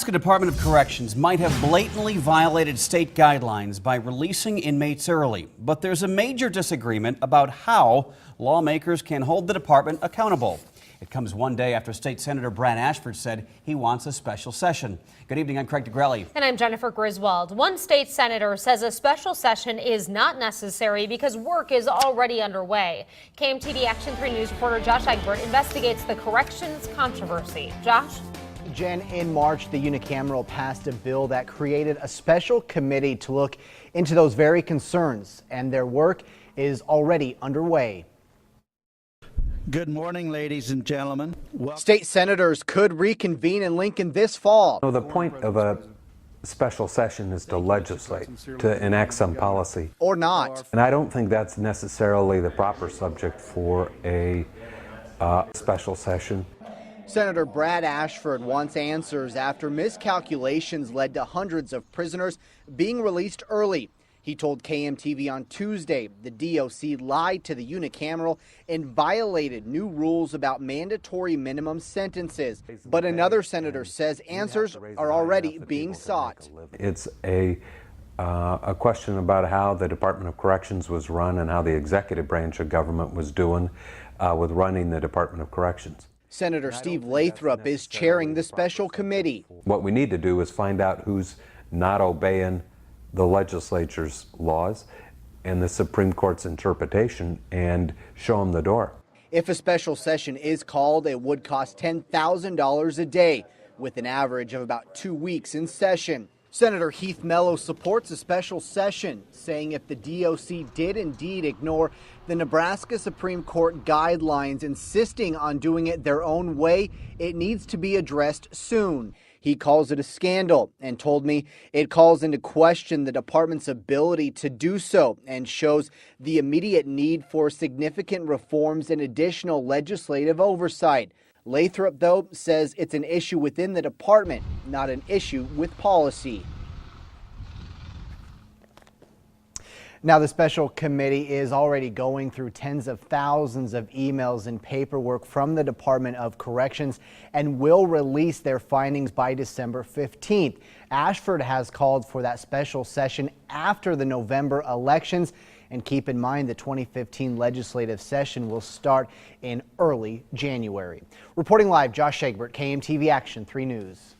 Nebraska Department of Corrections might have blatantly violated state guidelines by releasing inmates early, but there's a major disagreement about how lawmakers can hold the department accountable. It comes one day after State Senator Ashford said he wants a special session. Good evening, I'm Craig DeGrelli. And I'm Jennifer Griswold. One state senator says a special session is not necessary because work is already underway. KMTV Action 3 News reporter Josh Egbert investigates the corrections controversy. Josh? Jen, in March, the Unicameral passed a bill that created a special committee to look into those very concerns, and their work is already underway. Good morning, ladies and gentlemen. State senators could reconvene in Lincoln this fall. The point of a special session is to legislate, to enact some policy. Or not. And I don't think that's necessarily the proper subject for a special session. Senator Ashford wants answers after miscalculations led to hundreds of prisoners being released early. He told KMTV on Tuesday the DOC lied to the Unicameral and violated new rules about mandatory minimum sentences. But another senator says answers are already being sought. It's a question about how the Department of Corrections was run and how the executive branch of government was doing with running the Department of Corrections. Senator Steve Lathrop is chairing the special committee. What we need to do is find out who's not obeying the legislature's laws and the Supreme Court's interpretation and show them the door. If a special session is called, it would cost $10,000 a day, with an average of about 2 weeks in session. Senator Heath Mello supports a special session, saying if the DOC did indeed ignore the Nebraska Supreme Court guidelines insisting on doing it their own way, it needs to be addressed soon. He calls it a scandal and told me it calls into question the department's ability to do so and shows the immediate need for significant reforms and additional legislative oversight. Lathrop, though, says it's an issue within the department, not an issue with policy. Now, the special committee is already going through tens of thousands of emails and paperwork from the Department of Corrections and will release their findings by December 15th. Ashford has called for that special session after the November elections. And keep in mind, the 2015 legislative session will start in early January. Reporting live, Josh Egbert, KMTV Action 3 News.